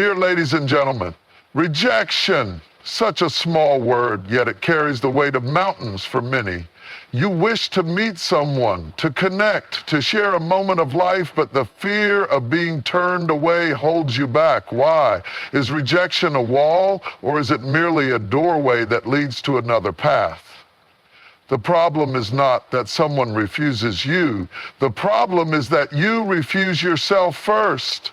Dear ladies and gentlemen, rejection, such a small word, yet it carries the weight of mountains for many. You wish to meet someone, to connect, to share a moment of life, but the fear of being turned away holds you back. Why? Is rejection a wall, or is it merely a doorway that leads to another path? The problem is not that someone refuses you. The problem is that you refuse yourself first.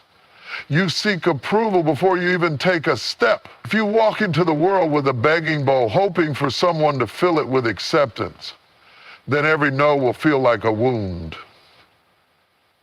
You seek approval before you even take a step. If you walk into the world with a begging bowl, hoping for someone to fill it with acceptance, then every no will feel like a wound.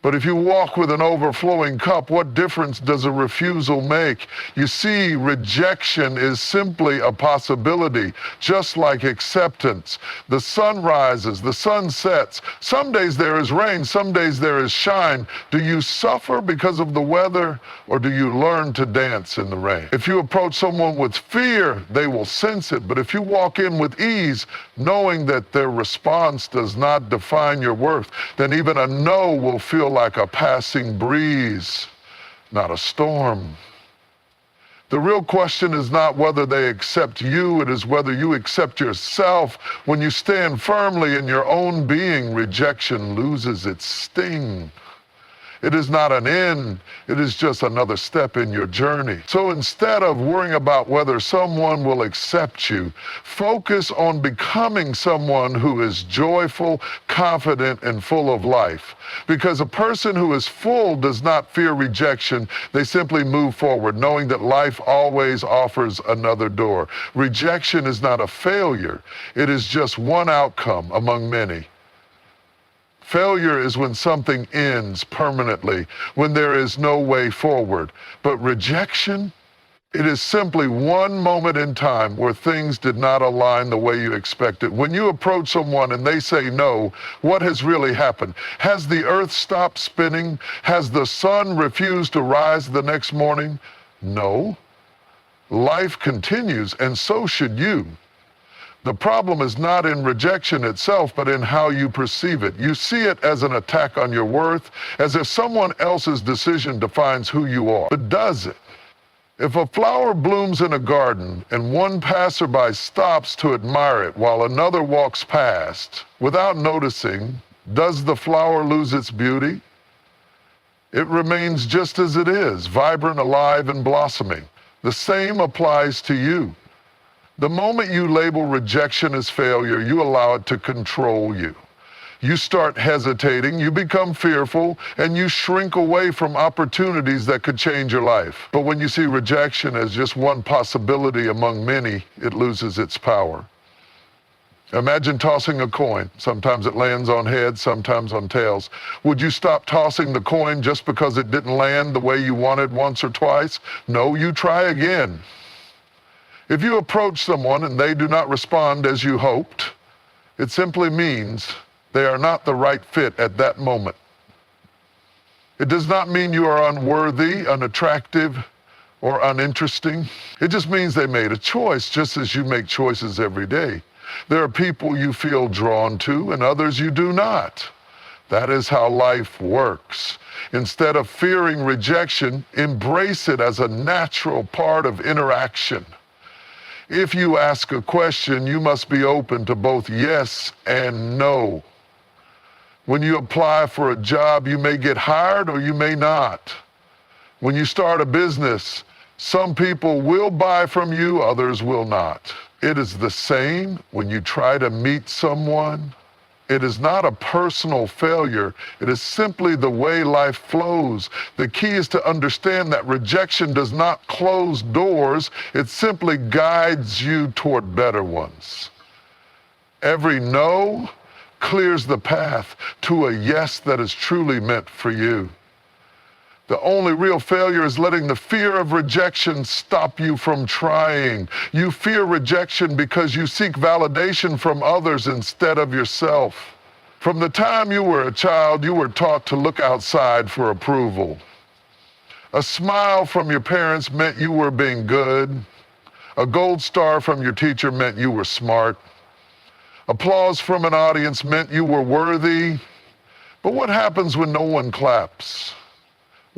But if you walk with an overflowing cup, what difference does a refusal make? You see, rejection is simply a possibility, just like acceptance. The sun rises, the sun sets. Some days there is rain, some days there is shine. Do you suffer because of the weather, or do you learn to dance in the rain? If you approach someone with fear, they will sense it. But if you walk in with ease, knowing that their response does not define your worth, then even a no will feel like a passing breeze, not a storm. The real question is not whether they accept you, it is whether you accept yourself. When you stand firmly in your own being, rejection loses its sting. It is not an end, it is just another step in your journey. So instead of worrying about whether someone will accept you, focus on becoming someone who is joyful, confident, and full of life. Because a person who is full does not fear rejection, they simply move forward, knowing that life always offers another door. Rejection is not a failure, it is just one outcome among many. Failure is when something ends permanently, when there is no way forward. But rejection, it is simply one moment in time where things did not align the way you expected. When you approach someone and they say no, what has really happened? Has the earth stopped spinning? Has the sun refused to rise the next morning? No. Life continues, and so should you. The problem is not in rejection itself, but in how you perceive it. You see it as an attack on your worth, as if someone else's decision defines who you are. But does it? If a flower blooms in a garden and one passerby stops to admire it while another walks past without noticing, does the flower lose its beauty? It remains just as it is, vibrant, alive, and blossoming. The same applies to you. The moment you label rejection as failure, you allow it to control you. You start hesitating, you become fearful, and you shrink away from opportunities that could change your life. But when you see rejection as just one possibility among many, it loses its power. Imagine tossing a coin. Sometimes it lands on heads, sometimes on tails. Would you stop tossing the coin just because it didn't land the way you wanted once or twice? No, you try again. If you approach someone and they do not respond as you hoped, it simply means they are not the right fit at that moment. It does not mean you are unworthy, unattractive, or uninteresting. It just means they made a choice, just as you make choices every day. There are people you feel drawn to and others you do not. That is how life works. Instead of fearing rejection, embrace it as a natural part of interaction. If you ask a question, you must be open to both yes and no. When you apply for a job, you may get hired or you may not. When you start a business, some people will buy from you, others will not. It is the same when you try to meet someone. It is not a personal failure. It is simply the way life flows. The key is to understand that rejection does not close doors. It simply guides you toward better ones. Every no clears the path to a yes that is truly meant for you. The only real failure is letting the fear of rejection stop you from trying. You fear rejection because you seek validation from others instead of yourself. From the time you were a child, you were taught to look outside for approval. A smile from your parents meant you were being good. A gold star from your teacher meant you were smart. Applause from an audience meant you were worthy. But what happens when no one claps?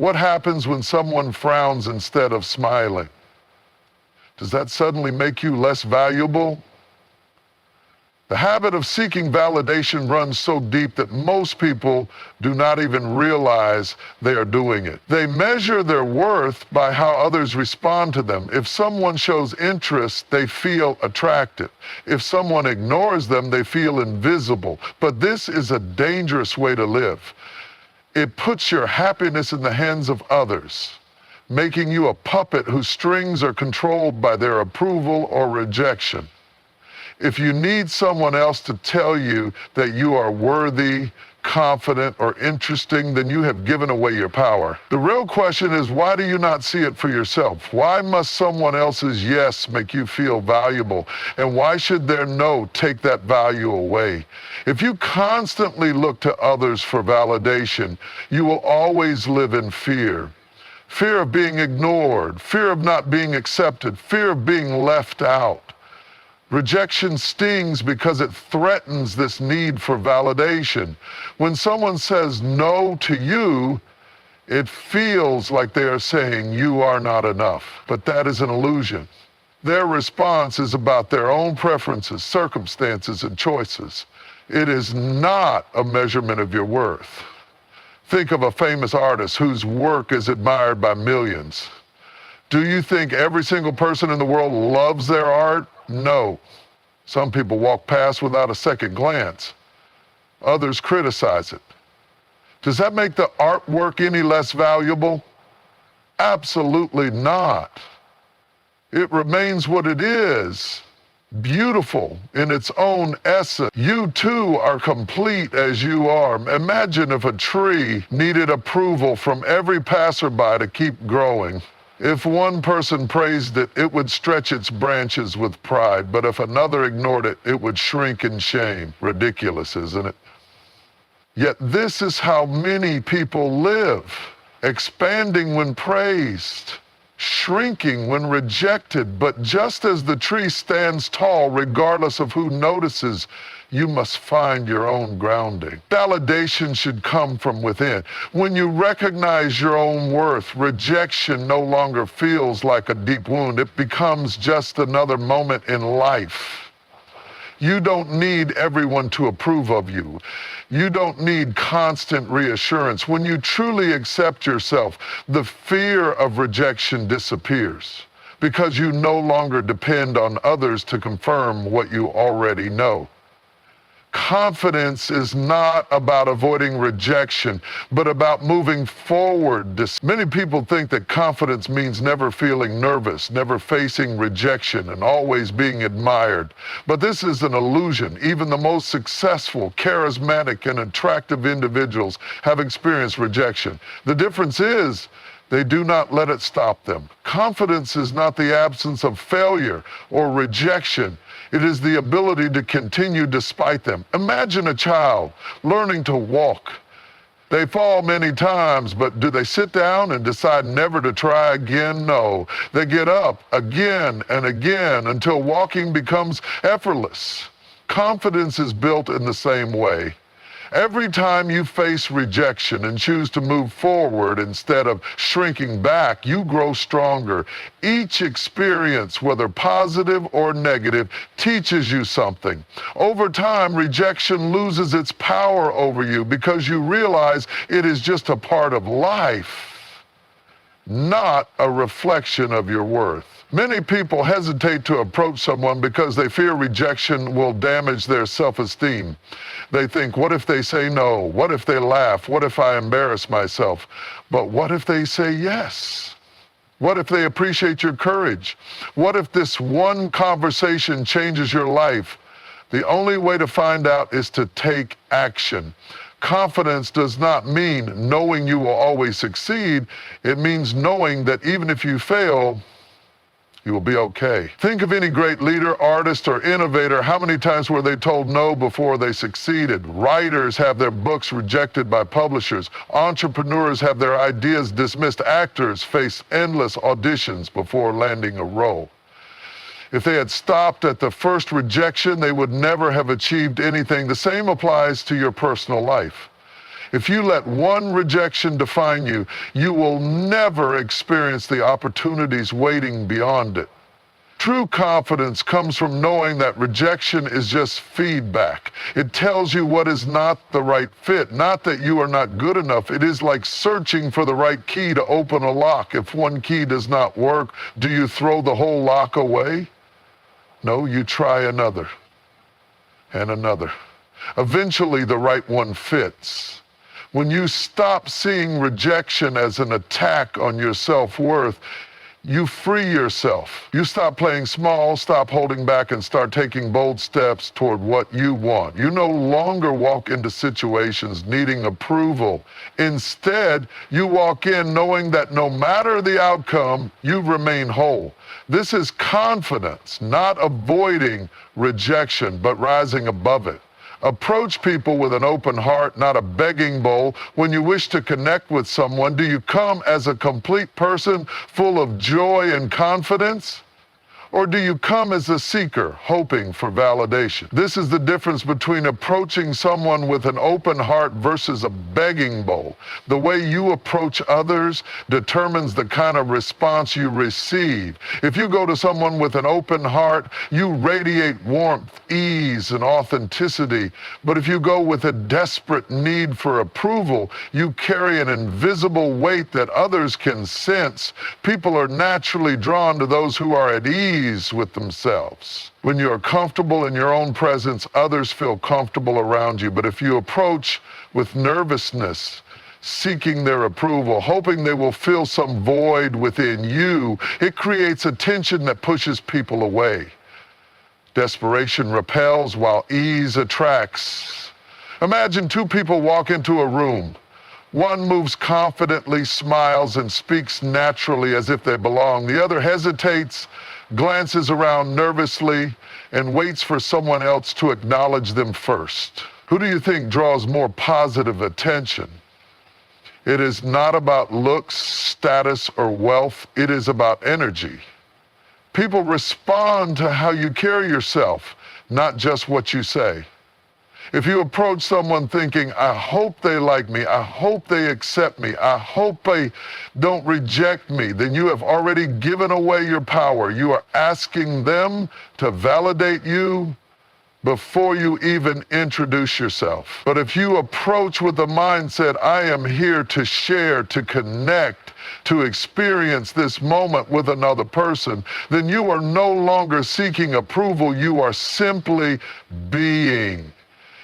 What happens when someone frowns instead of smiling? Does that suddenly make you less valuable? The habit of seeking validation runs so deep that most people do not even realize they are doing it. They measure their worth by how others respond to them. If someone shows interest, they feel attractive. If someone ignores them, they feel invisible. But this is a dangerous way to live. It puts your happiness in the hands of others, making you a puppet whose strings are controlled by their approval or rejection. If you need someone else to tell you that you are worthy, confident, or interesting, then you have given away your power. The real question is, why do you not see it for yourself? Why must someone else's yes make you feel valuable? And why should their no take that value away? If you constantly look to others for validation, you will always live in fear. Fear of being ignored, fear of not being accepted, fear of being left out. Rejection stings because it threatens this need for validation. When someone says no to you, it feels like they are saying you are not enough. But that is an illusion. Their response is about their own preferences, circumstances, and choices. It is not a measurement of your worth. Think of a famous artist whose work is admired by millions. Do you think every single person in the world loves their art? No. Some people walk past without a second glance. Others criticize it. Does that make the artwork any less valuable? Absolutely not. It remains what it is, beautiful in its own essence. You too are complete as you are. Imagine if a tree needed approval from every passerby to keep growing. If one person praised it, it would stretch its branches with pride, but if another ignored it, it would shrink in shame. Ridiculous, isn't it? Yet this is how many people live, expanding when praised, shrinking when rejected. But just as the tree stands tall, regardless of who notices, you must find your own grounding. Validation should come from within. When you recognize your own worth, rejection no longer feels like a deep wound. It becomes just another moment in life. You don't need everyone to approve of you. You don't need constant reassurance. When you truly accept yourself, the fear of rejection disappears because you no longer depend on others to confirm what you already know. Confidence is not about avoiding rejection, but about moving forward. Many people think that confidence means never feeling nervous, never facing rejection, and always being admired. But this is an illusion. Even the most successful, charismatic, and attractive individuals have experienced rejection. The difference is, they do not let it stop them. Confidence is not the absence of failure or rejection. It is the ability to continue despite them. Imagine a child learning to walk. They fall many times, but do they sit down and decide never to try again? No. They get up again and again until walking becomes effortless. Confidence is built in the same way. Every time you face rejection and choose to move forward instead of shrinking back, you grow stronger. Each experience, whether positive or negative, teaches you something. Over time, rejection loses its power over you because you realize it is just a part of life, not a reflection of your worth. Many people hesitate to approach someone because they fear rejection will damage their self-esteem. They think, what if they say no? What if they laugh? What if I embarrass myself? But what if they say yes? What if they appreciate your courage? What if this one conversation changes your life? The only way to find out is to take action. Confidence does not mean knowing you will always succeed. It means knowing that even if you fail, you will be okay. Think of any great leader, artist, or innovator. How many times were they told no before they succeeded? Writers have their books rejected by publishers. Entrepreneurs have their ideas dismissed. Actors face endless auditions before landing a role. If they had stopped at the first rejection, they would never have achieved anything. The same applies to your personal life. If you let one rejection define you, you will never experience the opportunities waiting beyond it. True confidence comes from knowing that rejection is just feedback. It tells you what is not the right fit, not that you are not good enough. It is like searching for the right key to open a lock. If one key does not work, do you throw the whole lock away? No, you try another and another. Eventually, the right one fits. When you stop seeing rejection as an attack on your self-worth, you free yourself. You stop playing small, stop holding back, and start taking bold steps toward what you want. You no longer walk into situations needing approval. Instead, you walk in knowing that no matter the outcome, you remain whole. This is confidence, not avoiding rejection, but rising above it. Approach people with an open heart, not a begging bowl. When you wish to connect with someone, do you come as a complete person full of joy and confidence? Or do you come as a seeker, hoping for validation? This is the difference between approaching someone with an open heart versus a begging bowl. The way you approach others determines the kind of response you receive. If you go to someone with an open heart, you radiate warmth, ease, and authenticity. But if you go with a desperate need for approval, you carry an invisible weight that others can sense. People are naturally drawn to those who are at ease with themselves. When you are comfortable in your own presence, others feel comfortable around you. But if you approach with nervousness, seeking their approval, hoping they will fill some void within you, it creates a tension that pushes people away. Desperation repels while ease attracts. Imagine two people walk into a room. One moves confidently, smiles, and speaks naturally as if they belong. The other hesitates, glances around nervously, and waits for someone else to acknowledge them first. Who do you think draws more positive attention? It is not about looks, status, or wealth. It is about energy. People respond to how you carry yourself, not just what you say. If you approach someone thinking, I hope they like me, I hope they accept me, I hope they don't reject me, then you have already given away your power. You are asking them to validate you before you even introduce yourself. But if you approach with the mindset, I am here to share, to connect, to experience this moment with another person, then you are no longer seeking approval. You are simply being.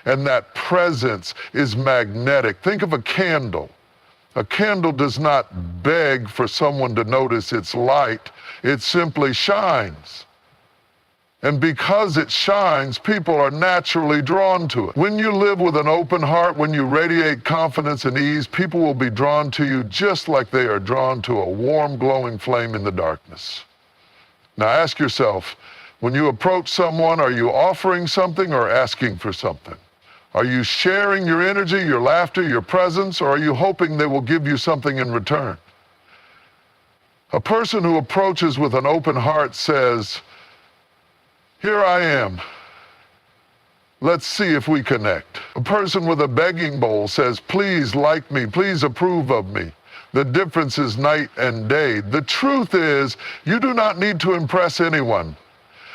And that presence is magnetic. Think of a candle. A candle does not beg for someone to notice its light. It simply shines. And because it shines, people are naturally drawn to it. When you live with an open heart, when you radiate confidence and ease, people will be drawn to you just like they are drawn to a warm, glowing flame in the darkness. Now ask yourself, when you approach someone, are you offering something or asking for something? Are you sharing your energy, your laughter, your presence, or are you hoping they will give you something in return? A person who approaches with an open heart says, here I am. Let's see if we connect. A person with a begging bowl says, please like me, please approve of me. The difference is night and day. The truth is, you do not need to impress anyone.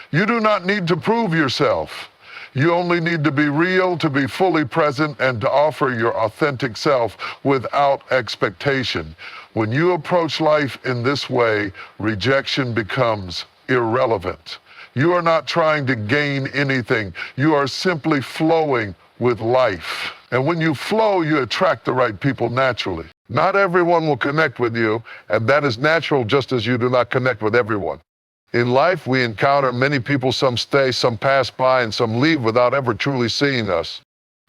You do not need to prove yourself. You only need to be real, to be fully present, and to offer your authentic self without expectation. When you approach life in this way, rejection becomes irrelevant. You are not trying to gain anything. You are simply flowing with life. And when you flow, you attract the right people naturally. Not everyone will connect with you, and that is natural, just as you do not connect with everyone. In life, we encounter many people, some stay, some pass by, and some leave without ever truly seeing us.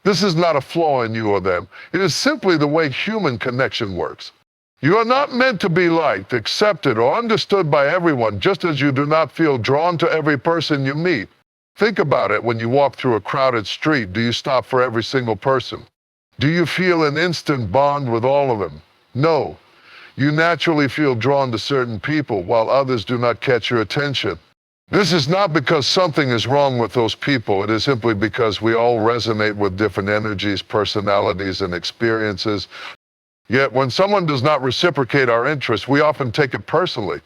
This is not a flaw in you or them. It is simply the way human connection works. You are not meant to be liked, accepted, or understood by everyone, just as you do not feel drawn to every person you meet. Think about it when you walk through a crowded street. Do you stop for every single person? Do you feel an instant bond with all of them? No. You naturally feel drawn to certain people, while others do not catch your attention. This is not because something is wrong with those people. It is simply because we all resonate with different energies, personalities, and experiences. Yet when someone does not reciprocate our interest, we often take it personally.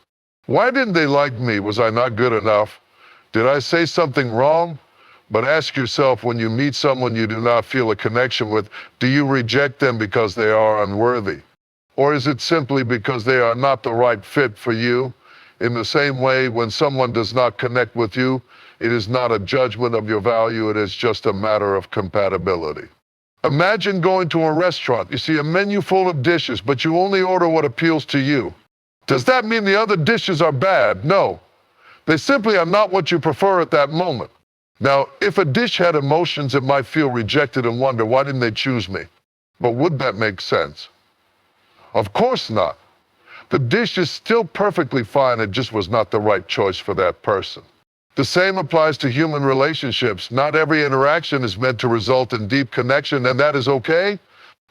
Why didn't they like me? Was I not good enough? Did I say something wrong? But ask yourself, when you meet someone you do not feel a connection with, do you reject them because they are unworthy? Or is it simply because they are not the right fit for you? In the same way, when someone does not connect with you, it is not a judgment of your value, it is just a matter of compatibility. Imagine going to a restaurant. You see a menu full of dishes, but you only order what appeals to you. Does that mean the other dishes are bad? No. They simply are not what you prefer at that moment. Now, if a dish had emotions, it might feel rejected and wonder, why didn't they choose me? But would that make sense? Of course not. The dish is still perfectly fine, it just was not the right choice for that person. The same applies to human relationships. Not every interaction is meant to result in deep connection, and that is okay.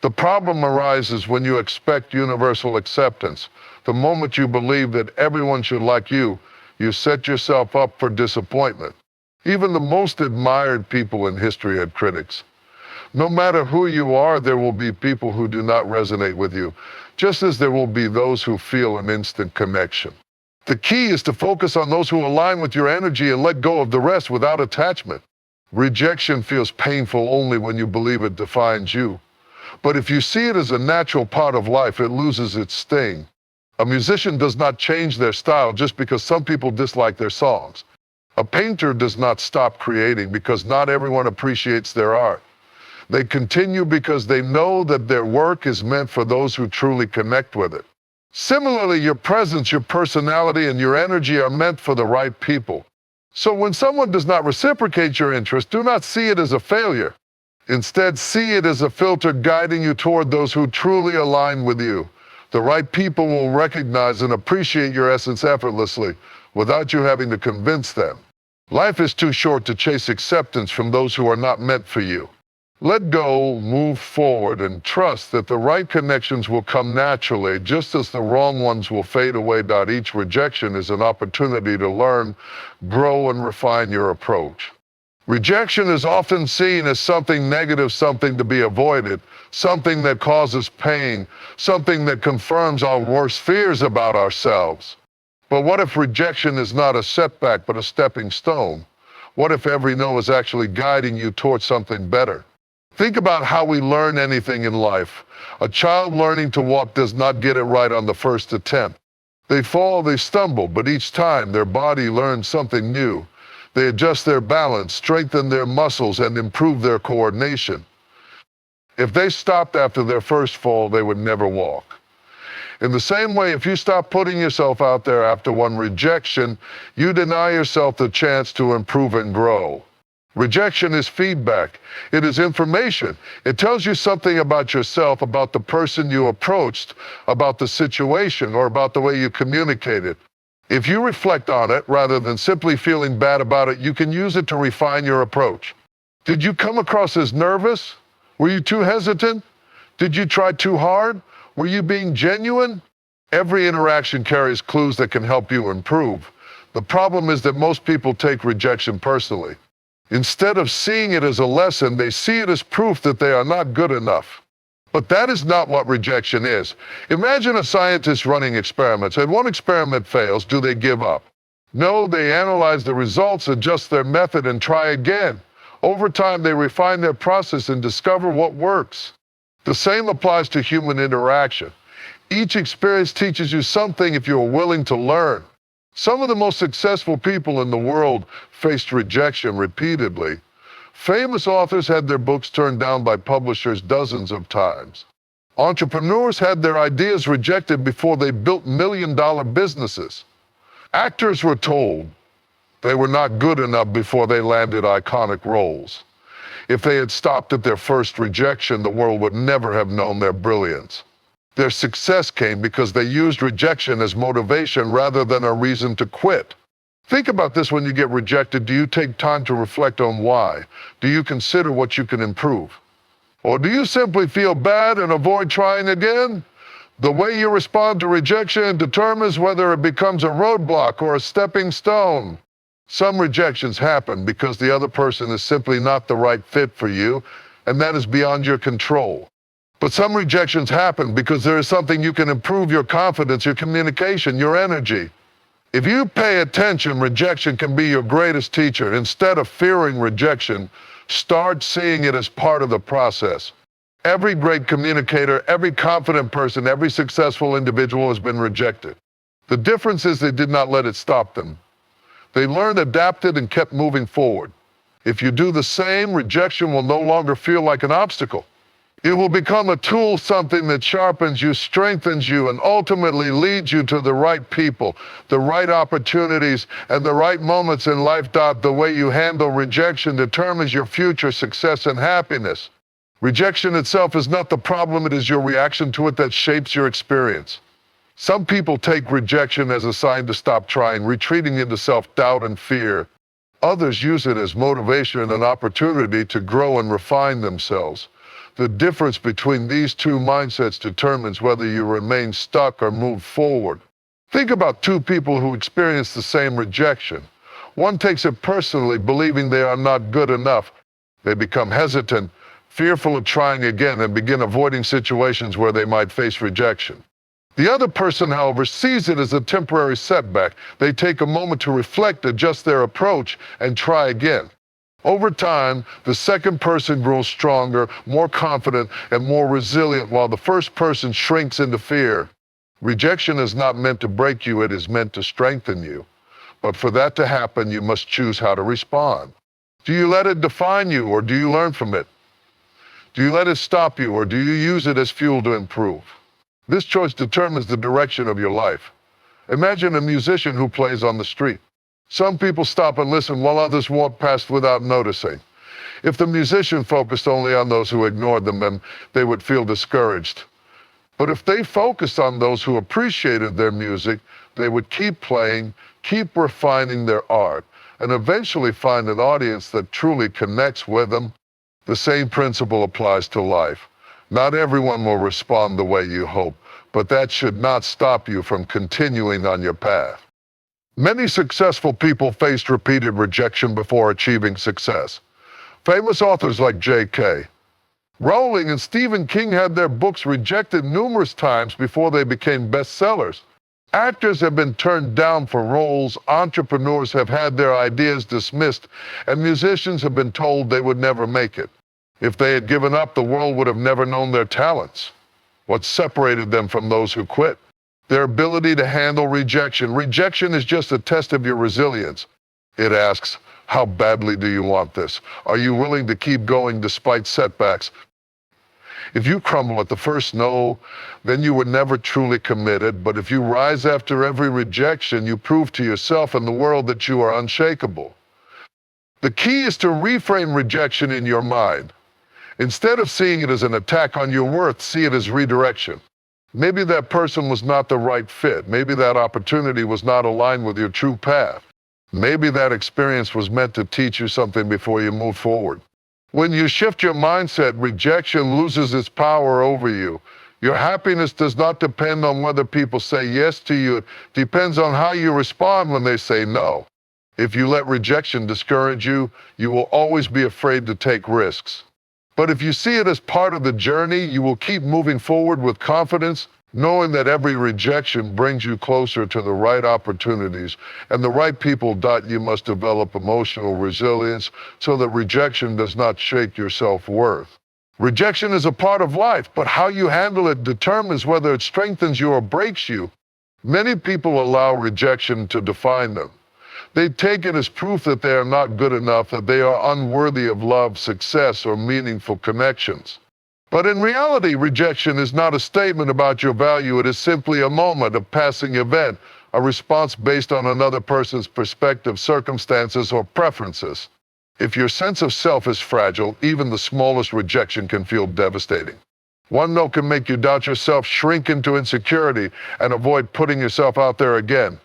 The problem arises when you expect universal acceptance. The moment you believe that everyone should like you, you set yourself up for disappointment. Even the most admired people in history had critics. No matter who you are, there will be people who do not resonate with you, just as there will be those who feel an instant connection. The key is to focus on those who align with your energy and let go of the rest without attachment. Rejection feels painful only when you believe it defines you. But if you see it as a natural part of life, it loses its sting. A musician does not change their style just because some people dislike their songs. A painter does not stop creating because not everyone appreciates their art. They continue because they know that their work is meant for those who truly connect with it. Similarly, your presence, your personality, and your energy are meant for the right people. So when someone does not reciprocate your interest, do not see it as a failure. Instead, see it as a filter guiding you toward those who truly align with you. The right people will recognize and appreciate your essence effortlessly, without you having to convince them. Life is too short to chase acceptance from those who are not meant for you. Let go, move forward, and trust that the right connections will come naturally, just as the wrong ones will fade away. Each rejection is an opportunity to learn, grow, and refine your approach. Rejection is often seen as something negative, something to be avoided, something that causes pain, something that confirms our worst fears about ourselves. But what if rejection is not a setback, but a stepping stone? What if every no is actually guiding you towards something better? Think about how we learn anything in life. A child learning to walk does not get it right on the first attempt. They fall, they stumble, but each time their body learns something new. They adjust their balance, strengthen their muscles, and improve their coordination. If they stopped after their first fall, they would never walk. In the same way, if you stop putting yourself out there after one rejection, you deny yourself the chance to improve and grow. Rejection is feedback. It is information. It tells you something about yourself, about the person you approached, about the situation, or about the way you communicated. If you reflect on it, rather than simply feeling bad about it, you can use it to refine your approach. Did you come across as nervous? Were you too hesitant? Did you try too hard? Were you being genuine? Every interaction carries clues that can help you improve. The problem is that most people take rejection personally. Instead of seeing it as a lesson, they see it as proof that they are not good enough. But that is not what rejection is. Imagine a scientist running experiments, and one experiment fails. Do they give up? No, they analyze the results, adjust their method, and try again. Over time, they refine their process and discover what works. The same applies to human interaction. Each experience teaches you something if you are willing to learn. Some of the most successful people in the world faced rejection repeatedly. Famous authors had their books turned down by publishers dozens of times. Entrepreneurs had their ideas rejected before they built million-dollar businesses. Actors were told they were not good enough before they landed iconic roles. If they had stopped at their first rejection, the world would never have known their brilliance. Their success came because they used rejection as motivation rather than a reason to quit. Think about this when you get rejected. Do you take time to reflect on why? Do you consider what you can improve? Or do you simply feel bad and avoid trying again? The way you respond to rejection determines whether it becomes a roadblock or a stepping stone. Some rejections happen because the other person is simply not the right fit for you, and that is beyond your control. But some rejections happen because there is something you can improve: your confidence, your communication, your energy. If you pay attention, rejection can be your greatest teacher. Instead of fearing rejection, start seeing it as part of the process. Every great communicator, every confident person, every successful individual has been rejected. The difference is they did not let it stop them. They learned, adapted, and kept moving forward. If you do the same, rejection will no longer feel like an obstacle. It will become a tool, something that sharpens you, strengthens you, and ultimately leads you to the right people, the right opportunities, and the right moments in life. The way you handle rejection determines your future success and happiness. Rejection itself is not the problem, it is your reaction to it that shapes your experience. Some people take rejection as a sign to stop trying, retreating into self-doubt and fear. Others use it as motivation and an opportunity to grow and refine themselves. The difference between these two mindsets determines whether you remain stuck or move forward. Think about two people who experience the same rejection. One takes it personally, believing they are not good enough. They become hesitant, fearful of trying again, and begin avoiding situations where they might face rejection. The other person, however, sees it as a temporary setback. They take a moment to reflect, adjust their approach, and try again. Over time, the second person grows stronger, more confident, and more resilient, while the first person shrinks into fear. Rejection is not meant to break you, it is meant to strengthen you. But for that to happen, you must choose how to respond. Do you let it define you, or do you learn from it? Do you let it stop you, or do you use it as fuel to improve? This choice determines the direction of your life. Imagine a musician who plays on the street. Some people stop and listen while others walk past without noticing. If the musician focused only on those who ignored them, then they would feel discouraged. But if they focused on those who appreciated their music, they would keep playing, keep refining their art, and eventually find an audience that truly connects with them. The same principle applies to life. Not everyone will respond the way you hope, but that should not stop you from continuing on your path. Many successful people faced repeated rejection before achieving success. Famous authors like J.K. Rowling and Stephen King had their books rejected numerous times before they became bestsellers. Actors have been turned down for roles, entrepreneurs have had their ideas dismissed, and musicians have been told they would never make it. If they had given up, the world would have never known their talents. What separated them from those who quit? Their ability to handle rejection. Rejection is just a test of your resilience. It asks, how badly do you want this? Are you willing to keep going despite setbacks? If you crumble at the first no, then you were never truly committed. But if you rise after every rejection, you prove to yourself and the world that you are unshakable. The key is to reframe rejection in your mind. Instead of seeing it as an attack on your worth, see it as redirection. Maybe that person was not the right fit. Maybe that opportunity was not aligned with your true path. Maybe that experience was meant to teach you something before you move forward. When you shift your mindset, rejection loses its power over you. Your happiness does not depend on whether people say yes to you. It depends on how you respond when they say no. If you let rejection discourage you, you will always be afraid to take risks. But if you see it as part of the journey, you will keep moving forward with confidence, knowing that every rejection brings you closer to the right opportunities and the right people. You must develop emotional resilience so that rejection does not shake your self-worth. Rejection is a part of life, but how you handle it determines whether it strengthens you or breaks you. Many people allow rejection to define them. They take it as proof that they are not good enough, that they are unworthy of love, success, or meaningful connections. But in reality, rejection is not a statement about your value. It is simply a moment, a passing event, a response based on another person's perspective, circumstances, or preferences. If your sense of self is fragile, even the smallest rejection can feel devastating. One no can make you doubt yourself, shrink into insecurity, and avoid putting yourself out there again.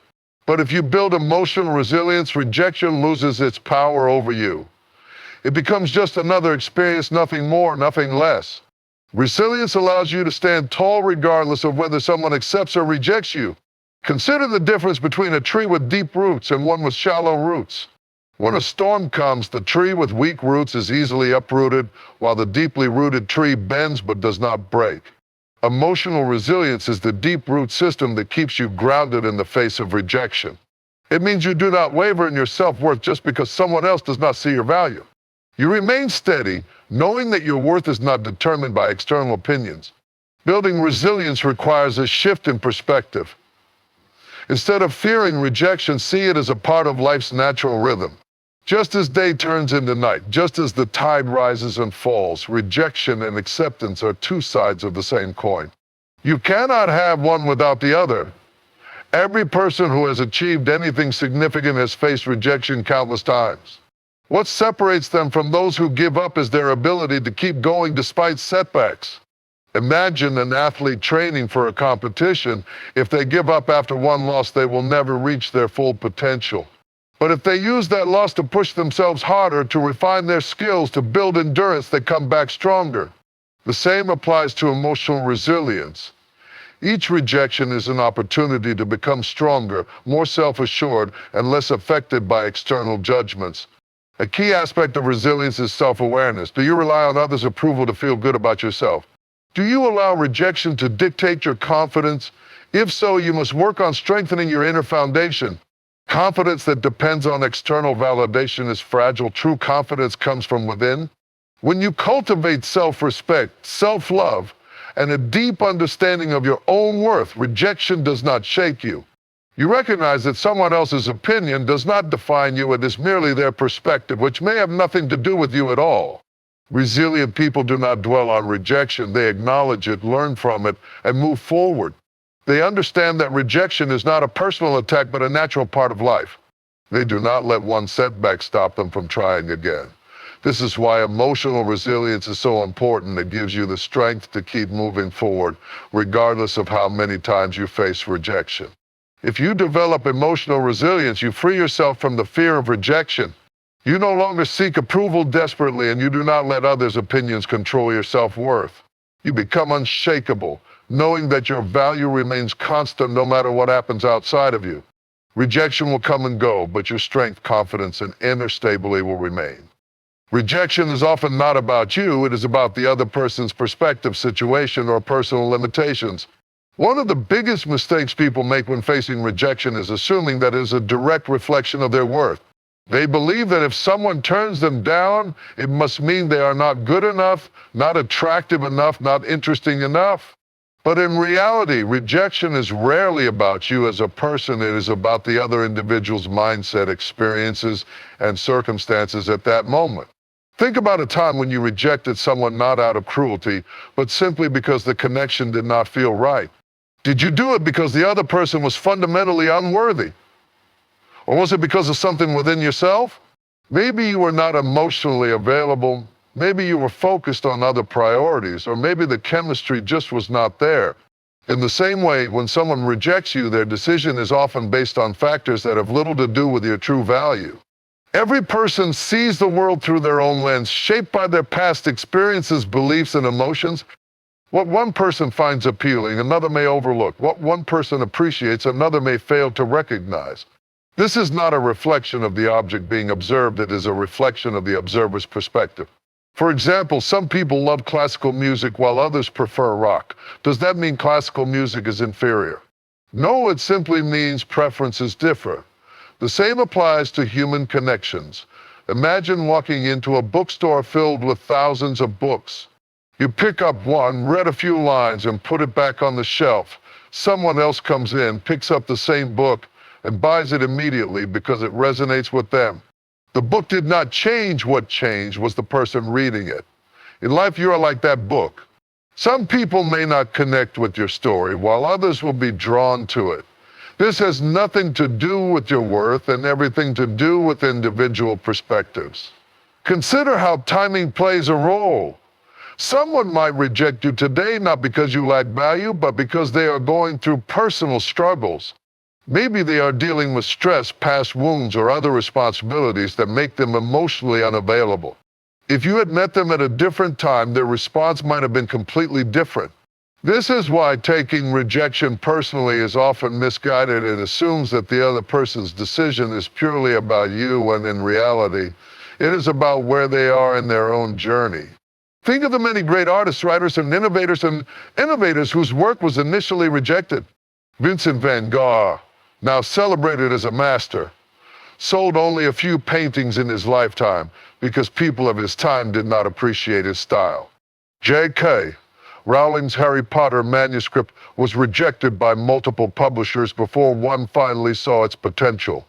But if you build emotional resilience, rejection loses its power over you. It becomes just another experience, nothing more, nothing less. Resilience allows you to stand tall regardless of whether someone accepts or rejects you. Consider the difference between a tree with deep roots and one with shallow roots. When a storm comes, the tree with weak roots is easily uprooted, while the deeply rooted tree bends but does not break. Emotional resilience is the deep root system that keeps you grounded in the face of rejection. It means you do not waver in your self-worth just because someone else does not see your value. You remain steady, knowing that your worth is not determined by external opinions. Building resilience requires a shift in perspective. Instead of fearing rejection, see it as a part of life's natural rhythm. Just as day turns into night, just as the tide rises and falls, rejection and acceptance are two sides of the same coin. You cannot have one without the other. Every person who has achieved anything significant has faced rejection countless times. What separates them from those who give up is their ability to keep going despite setbacks. Imagine an athlete training for a competition. If they give up after one loss, they will never reach their full potential. But if they use that loss to push themselves harder, to refine their skills, to build endurance, they come back stronger. The same applies to emotional resilience. Each rejection is an opportunity to become stronger, more self-assured, and less affected by external judgments. A key aspect of resilience is self-awareness. Do you rely on others' approval to feel good about yourself? Do you allow rejection to dictate your confidence? If so, you must work on strengthening your inner foundation. Confidence that depends on external validation is fragile. True confidence comes from within. When you cultivate self-respect, self-love, and a deep understanding of your own worth, rejection does not shake you. You recognize that someone else's opinion does not define you. It is merely their perspective, which may have nothing to do with you at all. Resilient people do not dwell on rejection. They acknowledge it, learn from it, and move forward. They understand that rejection is not a personal attack, but a natural part of life. They do not let one setback stop them from trying again. This is why emotional resilience is so important. It gives you the strength to keep moving forward, regardless of how many times you face rejection. If you develop emotional resilience, you free yourself from the fear of rejection. You no longer seek approval desperately, and you do not let others' opinions control your self-worth. You become unshakable, knowing that your value remains constant no matter what happens outside of you. Rejection will come and go, but your strength, confidence, and inner stability will remain. Rejection is often not about you. It is about the other person's perspective, situation, or personal limitations. One of the biggest mistakes people make when facing rejection is assuming that it is a direct reflection of their worth. They believe that if someone turns them down, it must mean they are not good enough, not attractive enough, not interesting enough. But in reality, rejection is rarely about you as a person. It is about the other individual's mindset, experiences, and circumstances at that moment. Think about a time when you rejected someone not out of cruelty, but simply because the connection did not feel right. Did you do it because the other person was fundamentally unworthy? Or was it because of something within yourself? Maybe you were not emotionally available. Maybe you were focused on other priorities, or maybe the chemistry just was not there. In the same way, when someone rejects you, their decision is often based on factors that have little to do with your true value. Every person sees the world through their own lens, shaped by their past experiences, beliefs, and emotions. What one person finds appealing, another may overlook. What one person appreciates, another may fail to recognize. This is not a reflection of the object being observed. It is a reflection of the observer's perspective. For example, some people love classical music while others prefer rock. Does that mean classical music is inferior? No, it simply means preferences differ. The same applies to human connections. Imagine walking into a bookstore filled with thousands of books. You pick up one, read a few lines, and put it back on the shelf. Someone else comes in, picks up the same book, and buys it immediately because it resonates with them. The book did not change. What changed was the person reading it. In life, you are like that book. Some people may not connect with your story, while others will be drawn to it. This has nothing to do with your worth and everything to do with individual perspectives. Consider how timing plays a role. Someone might reject you today not because you lack value, but because they are going through personal struggles. Maybe they are dealing with stress, past wounds, or other responsibilities that make them emotionally unavailable. If you had met them at a different time, their response might have been completely different. This is why taking rejection personally is often misguided. It assumes that the other person's decision is purely about you, when in reality, it is about where they are in their own journey. Think of the many great artists, writers, and innovators whose work was initially rejected. Vincent van Gogh, now celebrated as a master, sold only a few paintings in his lifetime because people of his time did not appreciate his style. J.K. Rowling's Harry Potter manuscript was rejected by multiple publishers before one finally saw its potential.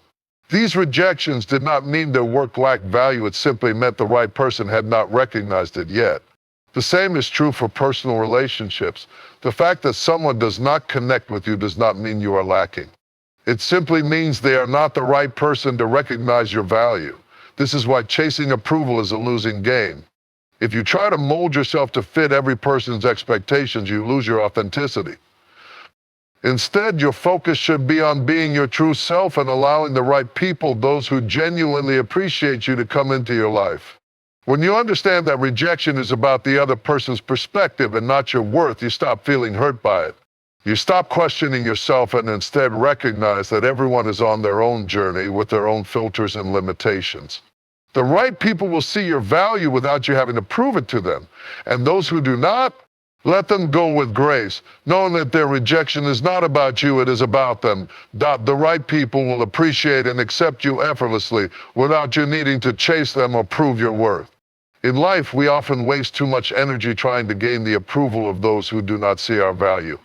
These rejections did not mean their work lacked value, it simply meant the right person had not recognized it yet. The same is true for personal relationships. The fact that someone does not connect with you does not mean you are lacking. It simply means they are not the right person to recognize your value. This is why chasing approval is a losing game. If you try to mold yourself to fit every person's expectations, you lose your authenticity. Instead, your focus should be on being your true self and allowing the right people, those who genuinely appreciate you, to come into your life. When you understand that rejection is about the other person's perspective and not your worth, you stop feeling hurt by it. You stop questioning yourself and instead recognize that everyone is on their own journey with their own filters and limitations. The right people will see your value without you having to prove it to them. And those who do not, let them go with grace, knowing that their rejection is not about you, it is about them. The right people will appreciate and accept you effortlessly without you needing to chase them or prove your worth. In life, we often waste too much energy trying to gain the approval of those who do not see our value.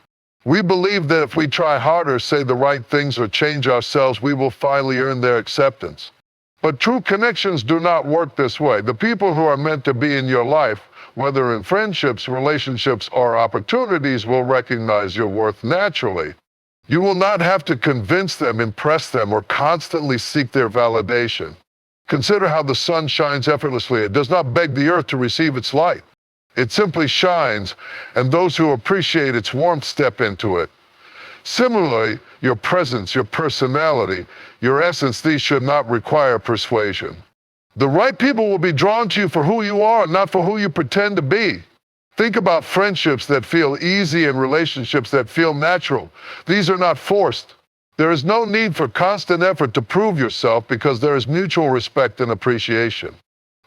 We believe that if we try harder, say the right things, or change ourselves, we will finally earn their acceptance. But true connections do not work this way. The people who are meant to be in your life, whether in friendships, relationships, or opportunities, will recognize your worth naturally. You will not have to convince them, impress them, or constantly seek their validation. Consider how the sun shines effortlessly. It does not beg the earth to receive its light. It simply shines, and those who appreciate its warmth step into it. Similarly, your presence, your personality, your essence, these should not require persuasion. The right people will be drawn to you for who you are, not for who you pretend to be. Think about friendships that feel easy and relationships that feel natural. These are not forced. There is no need for constant effort to prove yourself because there is mutual respect and appreciation.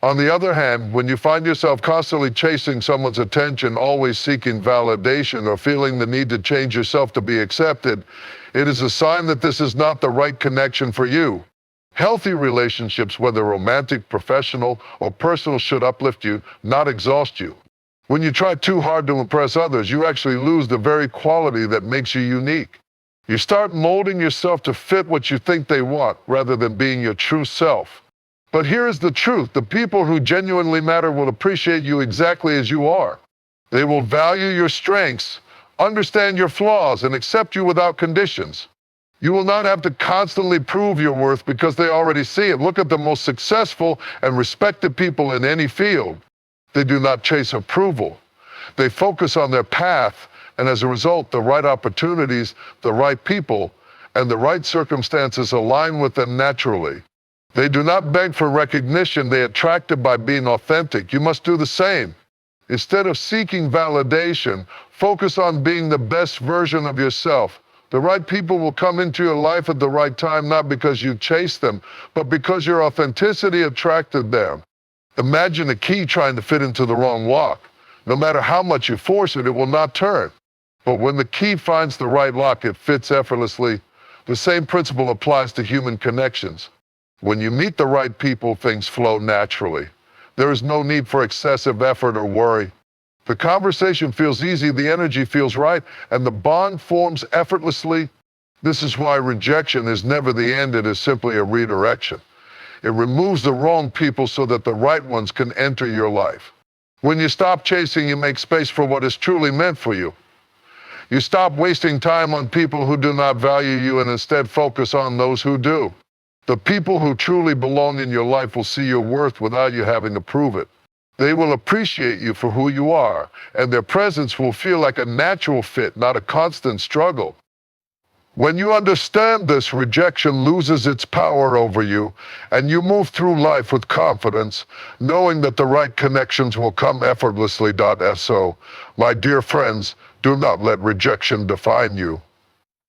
On the other hand, when you find yourself constantly chasing someone's attention, always seeking validation, or feeling the need to change yourself to be accepted, it is a sign that this is not the right connection for you. Healthy relationships, whether romantic, professional, or personal, should uplift you, not exhaust you. When you try too hard to impress others, you actually lose the very quality that makes you unique. You start molding yourself to fit what you think they want, rather than being your true self. But here is the truth. The people who genuinely matter will appreciate you exactly as you are. They will value your strengths, understand your flaws, and accept you without conditions. You will not have to constantly prove your worth because they already see it. Look at the most successful and respected people in any field. They do not chase approval. They focus on their path, and as a result, the right opportunities, the right people, and the right circumstances align with them naturally. They do not beg for recognition, they attract it by being authentic. You must do the same. Instead of seeking validation, focus on being the best version of yourself. The right people will come into your life at the right time, not because you chased them, but because your authenticity attracted them. Imagine a key trying to fit into the wrong lock. No matter how much you force it, it will not turn. But when the key finds the right lock, it fits effortlessly. The same principle applies to human connections. When you meet the right people, things flow naturally. There is no need for excessive effort or worry. The conversation feels easy, the energy feels right, and the bond forms effortlessly. This is why rejection is never the end, it is simply a redirection. It removes the wrong people so that the right ones can enter your life. When you stop chasing, you make space for what is truly meant for you. You stop wasting time on people who do not value you and instead focus on those who do. The people who truly belong in your life will see your worth without you having to prove it. They will appreciate you for who you are, and their presence will feel like a natural fit, not a constant struggle. When you understand this, rejection loses its power over you, and you move through life with confidence, knowing that the right connections will come effortlessly. So, my dear friends, Do not let rejection define you.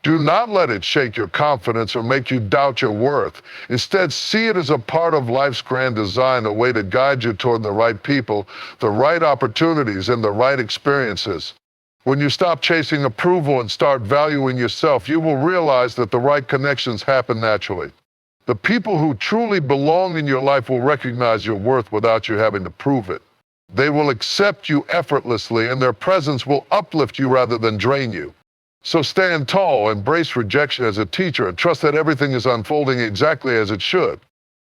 Do not let it shake your confidence or make you doubt your worth. Instead, see it as a part of life's grand design, a way to guide you toward the right people, the right opportunities, and the right experiences. When you stop chasing approval and start valuing yourself, you will realize that the right connections happen naturally. The people who truly belong in your life will recognize your worth without you having to prove it. They will accept you effortlessly, and their presence will uplift you rather than drain you. So stand tall, embrace rejection as a teacher, and trust that everything is unfolding exactly as it should.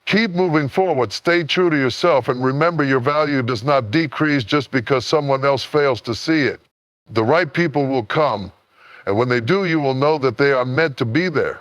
Keep moving forward, stay true to yourself, and remember your value does not decrease just because someone else fails to see it. The right people will come, and when they do, you will know that they are meant to be there.